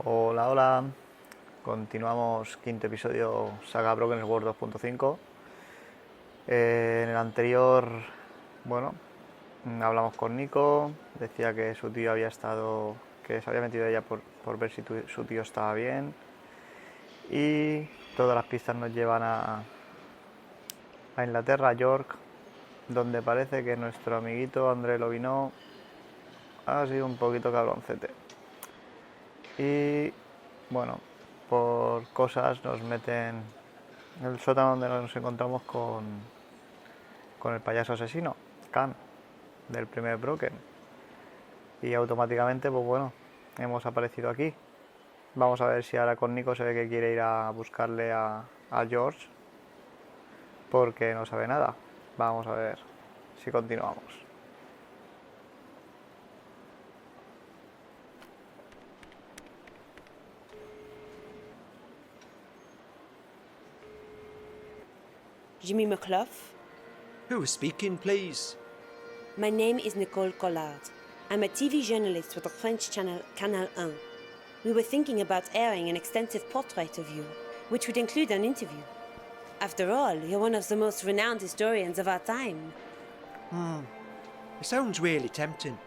Hola, hola. Continuamos quinto episodio Saga Broken Sword 2.5. En el anterior, bueno, hablamos con Nico. Decía que su tío había estado, que se había metido ella por ver si su tío estaba bien. Y todas las pistas nos llevan a Inglaterra, a York, donde parece que nuestro amiguito André Lobino ha sido un poquito cabroncete. Y bueno, por cosas nos meten en el sótano donde nos encontramos con el payaso asesino, Khan, del primer Broken. Y automáticamente, pues bueno, hemos aparecido aquí. Vamos a ver si ahora con Nico se ve que quiere ir a buscarle a George, porque no sabe nada. Vamos a ver si continuamos. Jimmy McClough? Who is speaking, please? My name is Nicole Collard. I'm a TV journalist with the French channel Canal 1. We were thinking about airing an extensive portrait of you, which would include an interview. After all, you're one of the most renowned historians of our time. It sounds really tempting,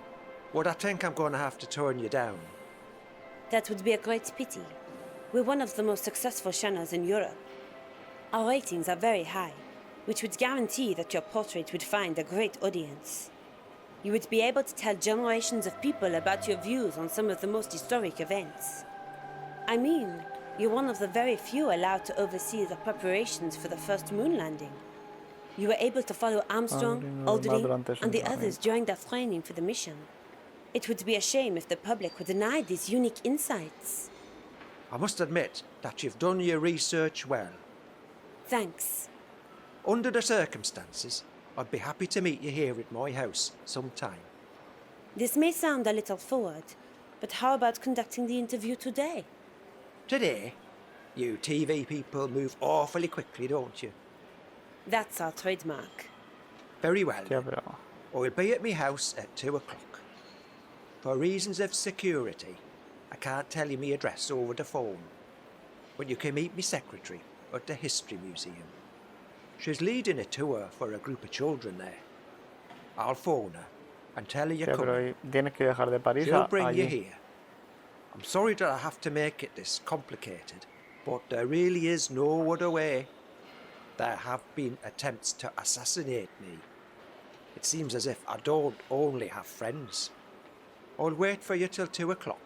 but I think I'm going to have to turn you down. That would be a great pity. We're one of the most successful channels in Europe. Our ratings are very high, which would guarantee that your portrait would find a great audience. You would be able to tell generations of people about your views on some of the most historic events. I mean, you're one of the very few allowed to oversee the preparations for the first moon landing. You were able to follow Armstrong, Aldrin, and the others during their training for the mission. It would be a shame if the public were denied these unique insights. I must admit that you've done your research well. Thanks. Under the circumstances, I'd be happy to meet you here at my house sometime. This may sound a little forward, but how about conducting the interview today? Today, you TV people move awfully quickly, don't you? That's our trademark. Very well. Yeah, then. pero I'll be at my house at 2 o'clock. For reasons of security, I can't tell you my address over the phone. But you can meet me secretary at the History Museum. She's leading a tour for a group of children there. I'll phone her and tell her you're sí, pero coming. tienes que viajar de París She'll a bring you allí. here. I'm sorry that I have to make it this complicated, but there really is no other way. There have been attempts to assassinate me. It seems as if I don't only have friends. I'll wait for you till 2 o'clock.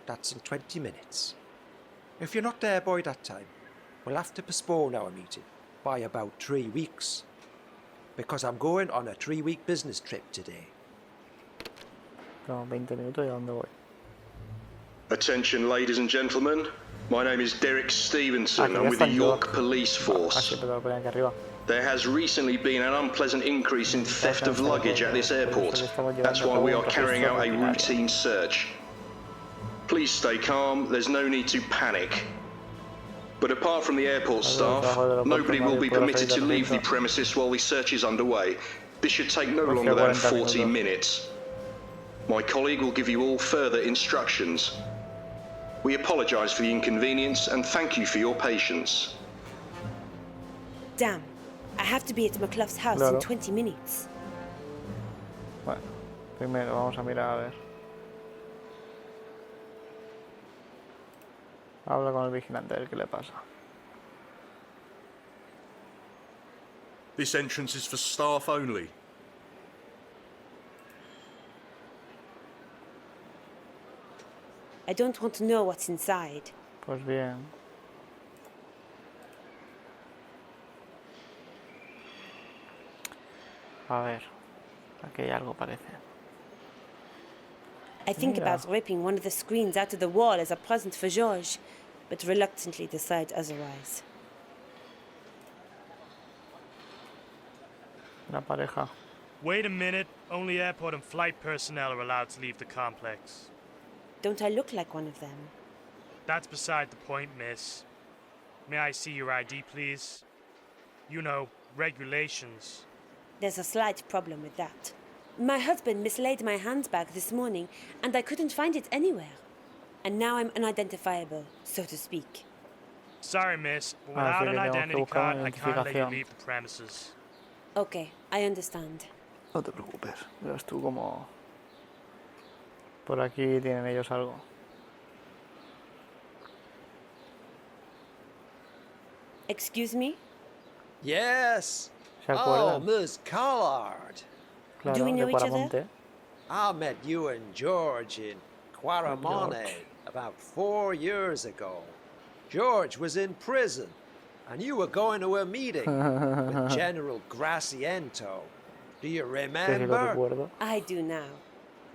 That's in 20 minutes. If you're not there by that time, we'll have to postpone our meeting by about 3 weeks. Because I'm going on a 3-week business trip today. No, 20 minutos y a dónde voy. Attention, ladies and gentlemen. My name is Derek Stevenson. que I'm ya with the está en York York. Police Ah, Force. sí, pero lo ponen aquí arriba. There has recently been an unpleasant increase in theft of luggage at this airport. That's why we are carrying out a routine search. Please stay calm. There's no need to panic. But apart from the airport staff, nobody will be permitted to leave the premises while the search is underway. This should take no longer than 40 minutes. My colleague will give you all further instructions. We apologise for the inconvenience and thank you for your patience. Damn, I have to be at McClough's house Claro. in 20 minutes. Bueno, primero vamos a mirar a ver. Habla con el vigilante a ver qué le pasa. This entrance is for staff only. I don't want to know what's inside. Pues bien. A ver, aquí hay algo parece. I think Mira. about ripping one of the screens out of the wall as a present for George, but reluctantly decide otherwise. Una pareja. Wait a minute. Only airport and flight personnel are allowed to leave the complex. Don't I look like one of them? That's beside the point, miss. May I see your ID, please? You know, regulations. There's a slight problem with that. My husband mislaid my handbag this morning, and I couldn't find it anywhere. and now I'm unidentifiable, so to speak. Sorry, miss, but Ah, without sí an que tenemos que identity buscar card, una I can't let you identificación. leave the premises. Okay, I understand. No te preocupes, verás tú como... Por aquí tienen ellos algo. Excuse me? Yes. ¿Se Oh, acuerdan? Miss Collard. Claro, Do we know de each other? Paramonte. I met you and George in Quaramone George. about 4 years ago. George was in prison, and you were going to a meeting with General Graciento. Do you Sí, sí, lo remember? recuerdo. I do now.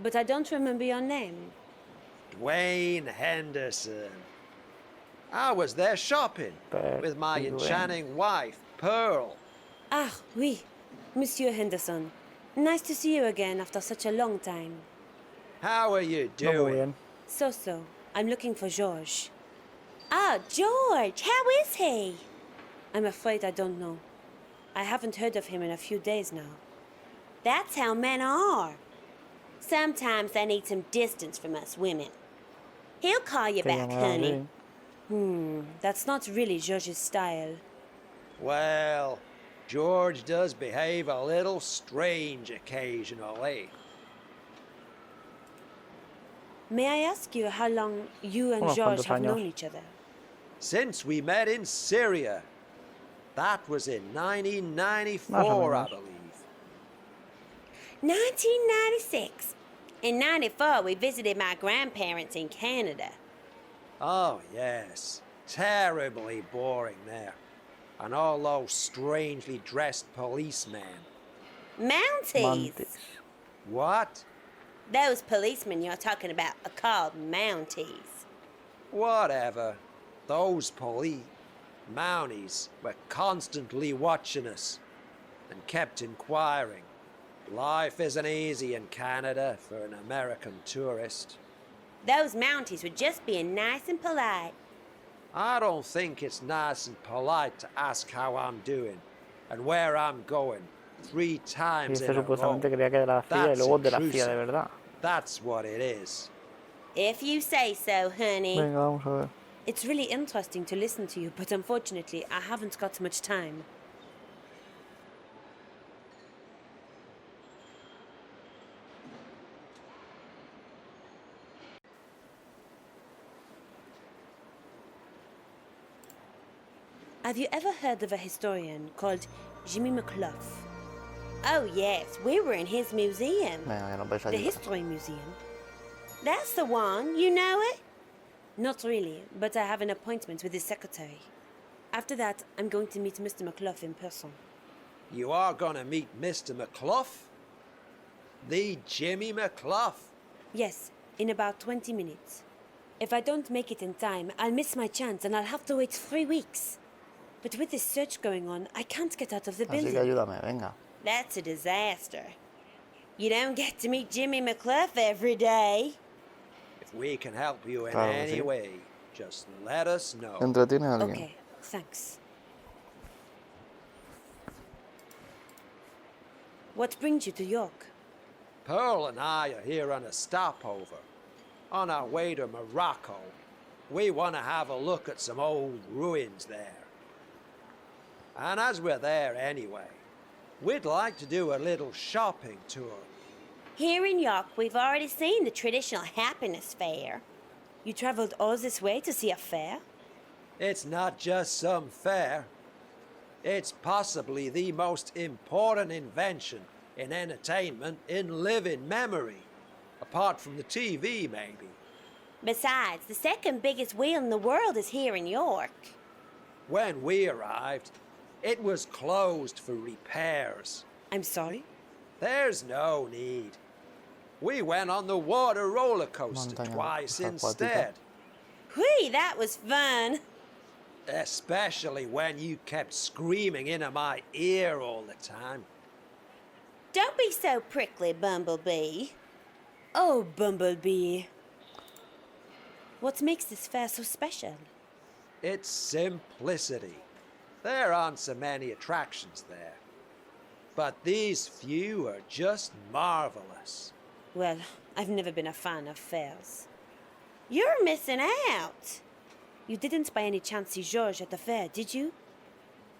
But I don't remember your name. Dwayne Henderson. I was there shopping with my Dwayne. enchanting wife, Pearl. Ah, oui, Monsieur Henderson. Nice to see you again after such a long time. How are you No, muy doing? bien. So. I'm looking for George. Ah, George! How is he? I'm afraid I don't know. I haven't heard of him in a few days now. That's how men are. Sometimes they need some distance from us women. He'll call you Te back, llamará honey. así. That's not really George's style. Well, George does behave a little strange occasionally. May I ask you how long you and Unos George cuantos have años. known each other? Since we met in Syria. That was in Más o 1994, I menos. believe. 1996. In 94, we visited my grandparents in Canada. Oh, yes. Terribly boring there. And all those strangely dressed policemen. Mounties! Mantis. What? Those policemen you're talking about are called Mounties. Whatever. Those Mounties were constantly watching us and kept inquiring. Life isn't easy in Canada for an American tourist. Those Mounties were just being nice and polite. I don't think it's nice and polite to ask how I'm doing and where I'm going 3 Y times este in a row. supuestamente creía que era de la CIA y That's luego de la CIA de intrusive. verdad. That's what it is. If you say so, honey. Venga, vamos a ver. It's really interesting to listen to you, but unfortunately, I haven't got much time. Have you ever heard of a historian called Jimmy McClough? Oh yes, we were in his museum. Venga, que nos vais a The ayudar. History Museum. That's the one, you know it? Not really, but I have an appointment with his secretary. After that, I'm going to meet Mr. McClough in person. You are gonna meet Mr. McClough? The Jimmy McClough? Yes, in about 20 minutes. If I don't make it in time, I'll miss my chance and I'll have to wait 3 weeks. But with this search going on, I can't get out of the Así que building. ayúdame, venga. That's a disaster. You don't get to meet Jimmy McClough every day. If we can help you in Claro que any sí. way, just let us know. Entretiene a alguien. Okay, thanks. What brings you to York? Pearl and I are here on a stopover. On our way to Morocco. We want to have a look at some old ruins there. And as we're there anyway, we'd like to do a little shopping tour. Here in York, we've already seen the traditional happiness fair. You traveled all this way to see a fair? It's not just some fair. It's possibly the most important invention in entertainment in living memory. Apart from the TV, maybe. Besides, the second biggest wheel in the world is here in York. When we arrived, it was closed for repairs. I'm sorry? There's no need. We went on the water roller coaster Montaña twice acuática. instead. Whee, that was fun. Especially when you kept screaming into my ear all the time. Don't be so prickly, Bumblebee. Oh, Bumblebee. What makes this fair so special? It's simplicity. There aren't so many attractions there. But these few are just marvelous. Well, I've never been a fan of fairs. You're missing out. You didn't by any chance see George at the fair, did you?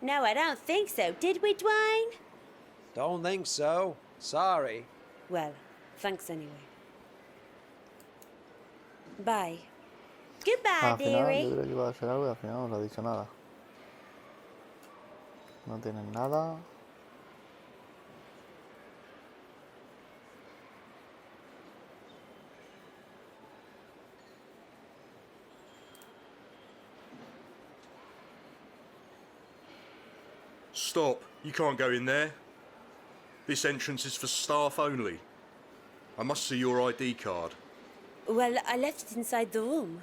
No, I don't think so. Did we, Dwayne? Don't think so. Sorry. Well, thanks anyway. Bye. Goodbye, Al final yo dearie. creo que iba a ser algo y al final no nos ha dicho nada. No tienen nada. Stop. You can't go in there. This entrance is for staff only. I must see your ID card. Well, I left it inside the room.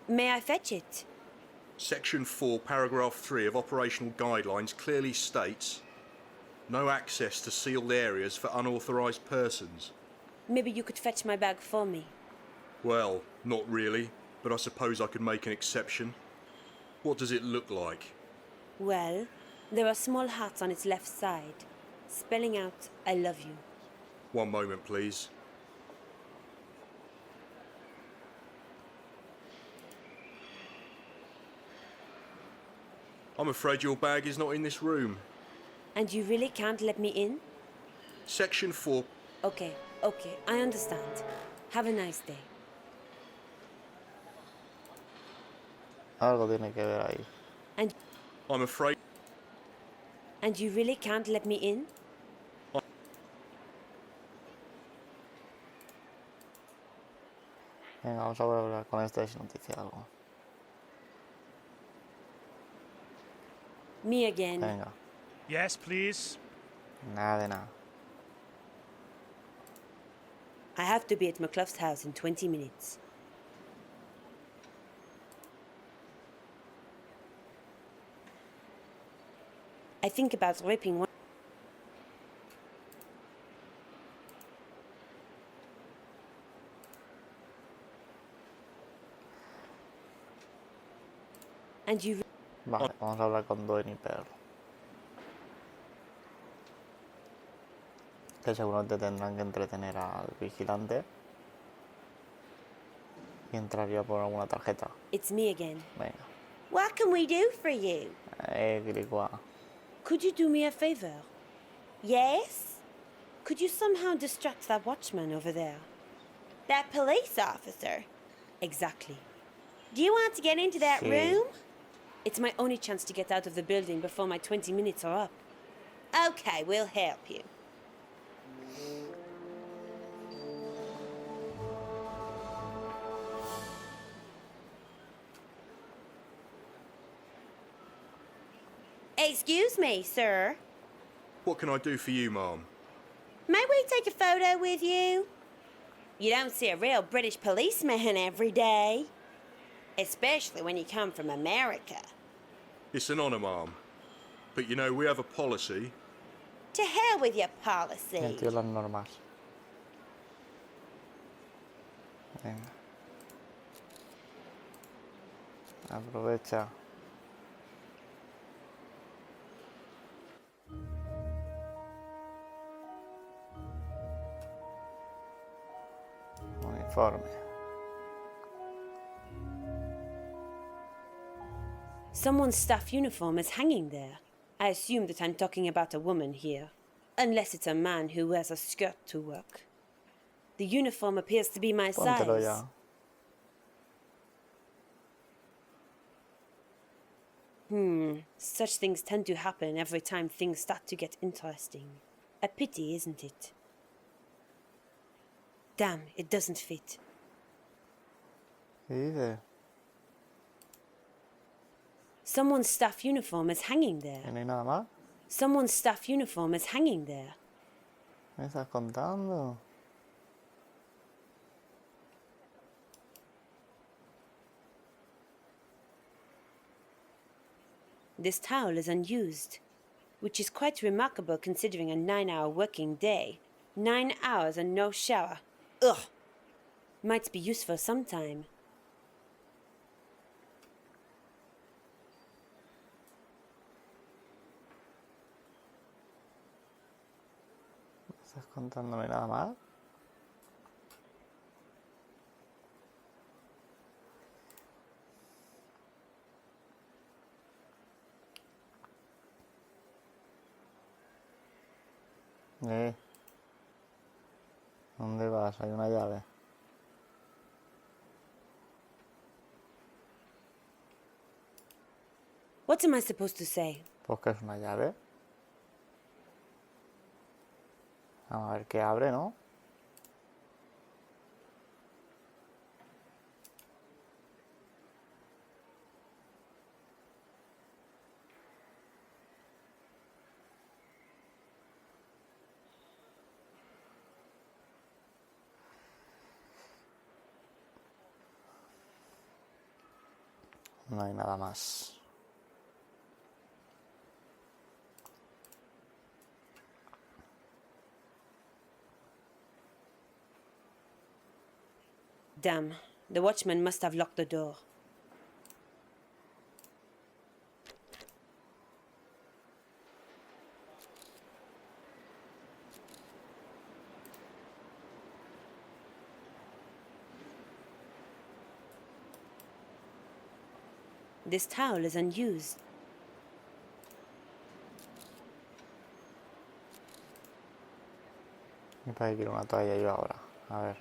May I fetch it? Section 4, paragraph 3 of operational guidelines clearly states no access to sealed areas for unauthorised persons. Maybe you could fetch my bag for me. Well, not really, but I suppose I could make an exception. What does it look like? Well, there are small hearts on its left side, spelling out, I love you. One moment, please. I'm afraid your bag is not in this room. And you really can't let me in? Section 4. Okay, I understand. Have a nice day. Algo tiene que ver ahí. I'm afraid. And you really can't let me in? Venga, vamos a hablar con esta si nos dice algo. Me again. Venga, Yes, please. nada de nada. I have to be at McClough's house in 20 minutes. I think about ripping one. And you. Vale, vamos a hablar con Dwayne y Pearl. Que seguramente tendrán que entretener al vigilante. Y entraría por alguna tarjeta. It's me again. Venga. What can we do for you? Grigua. Could you do me a favor? Yes? Could you somehow distract that watchman over there? That police officer? Exactly. Do you want to get into that Sí. room? It's my only chance to get out of the building before my 20 minutes are up. Okay, we'll help you. Excuse me, sir. What can I do for you, ma'am? May we take a photo with you? You don't see a real British policeman every day. Especially when you come from America. It's an honour, ma'am. But you know, we have a policy. To hell with your policy. El tío las normas. Venga. Aprovecha. Uniforme. Someone's staff uniform is hanging there. I assume that I'm talking about a woman here. Unless it's a man who wears a skirt to work. The uniform appears to be my Póntelo size. ya. Such things tend to happen every time things start to get interesting. A pity, isn't it? Damn, it doesn't fit. ¿Qué dice? Someone's staff uniform is hanging there. ¿Que no hay nada más? Someone's staff uniform is hanging there. ¿Me estás contando? This towel is unused, which is quite remarkable considering a 9-hour working day. 9 hours and no shower. Ugh! Might be useful sometime. ¿Me estás contándome nada más? ¿Dónde vas? Hay una llave. What am I supposed to say? Pues que es una llave. Vamos a ver qué abre, ¿no? No hay nada más. Damn, the watchman must have locked the door. This towel is unused. Y para que quiero una toalla yo ahora. A ver.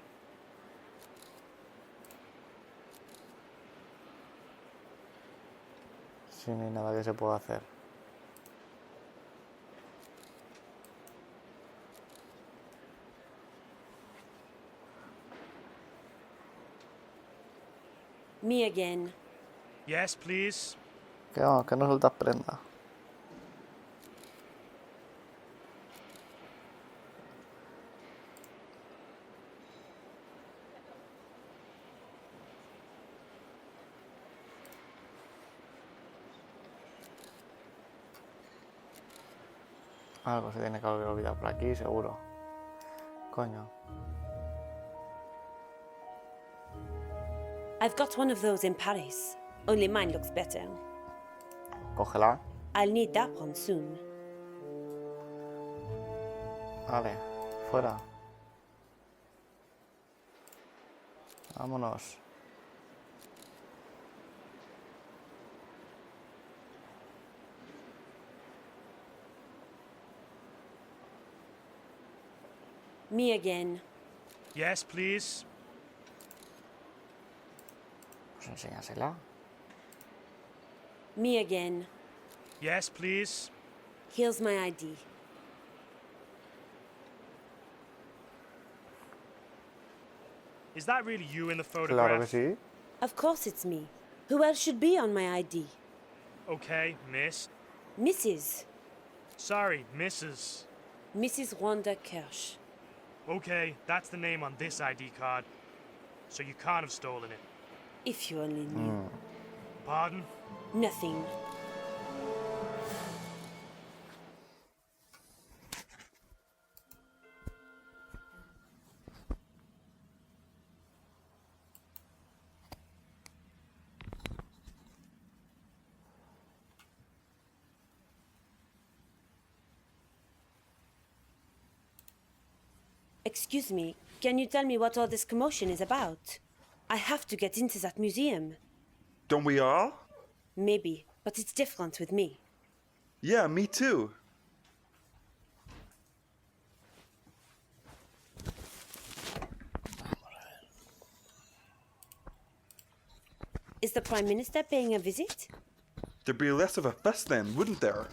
Si no hay nada que se pueda hacer. Me again. Yes, please. Que vamos, que no sueltas prenda. Algo se tiene que haber olvidado por aquí, seguro. Coño. I've got one of those in Paris. Only mine looks better. Cógela. I'll need that one soon. Vale, fuera. Vámonos. Me again. Yes, please. Pues enséñasela. Me again. Yes, please. Here's my ID. Is that really you in the Claro photograph? que sí. Of course it's me. Who else should be on my ID? Okay, miss. Mrs. Sorry, Mrs. Mrs. Wanda Kirsch. Okay, that's the name on this ID card. So you can't have stolen it. If you only knew. Pardon? Nothing. Excuse me, can you tell me what all this commotion is about? I have to get into that museum. Don't we all? Maybe, but it's different with me. Yeah, me too. Is the Prime Minister paying a visit? There'd be less of a fuss then, wouldn't there?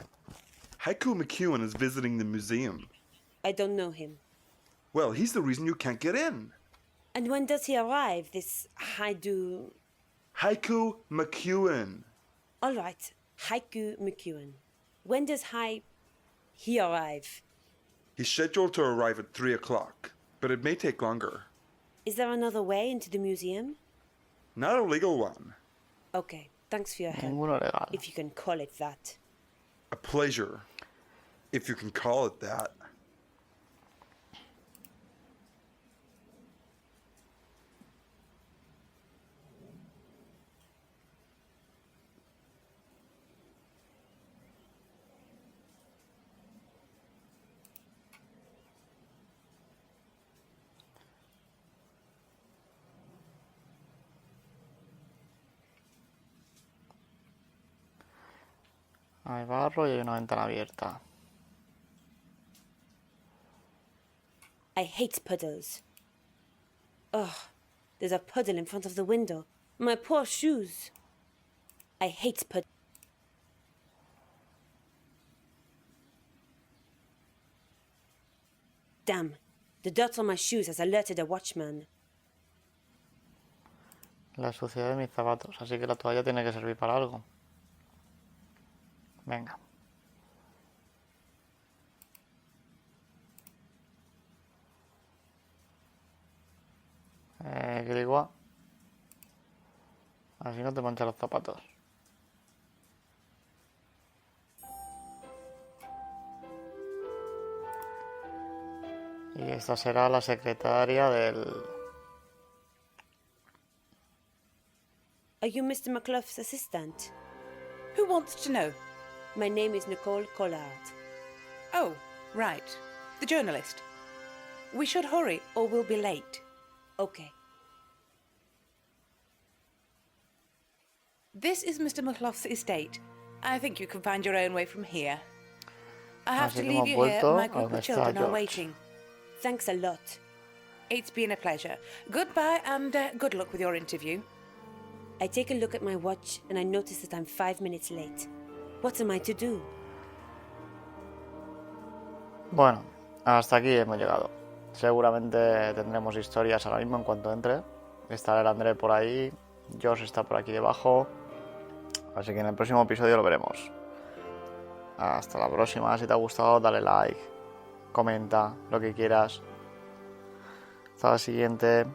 Haiku McEwen is visiting the museum. I don't know him. Well, he's the reason you can't get in. And when does he arrive, this Haiku... Haiku McEwen. All right, Haiku McEwen. When does he arrive? He's scheduled to arrive at 3 o'clock, but it may take longer. Is there another way into the museum? Not a legal one. Okay, thanks for your help. Ninguno legal. If you can call it that. A pleasure, if you can call it that. Hay barro y hay una ventana abierta. I hate puddles. Ugh, there's a puddle in front of the window. My poor shoes. I hate puddles. Damn, the dirt on my shoes has alerted a watchman. La suciedad de mis zapatos, así que la toalla tiene que servir para algo. Venga. Grigua. Así no te manchan los zapatos. Y esta será la secretaria del... Are you Mr. McClough's assistant? Who wants to know? My name is Nicole Collard. Oh, right. The journalist. We should hurry or we'll be late. Okay. This is Mr. McClough's estate. I think you can find your own way from here. I have Así to que leave hemos you here. vuelto My a group donde of está children are George. waiting. Thanks a lot. It's been a pleasure. Goodbye and good luck with your interview. I take a look at my watch and I notice that I'm 5 minutes late. What am I to do? Bueno, hasta aquí hemos llegado. Seguramente tendremos historias ahora mismo en cuanto entre. Estará el André por ahí, Josh está por aquí debajo. Así que en el próximo episodio lo veremos. Hasta la próxima. Si te ha gustado, dale like, comenta lo que quieras. Hasta la siguiente.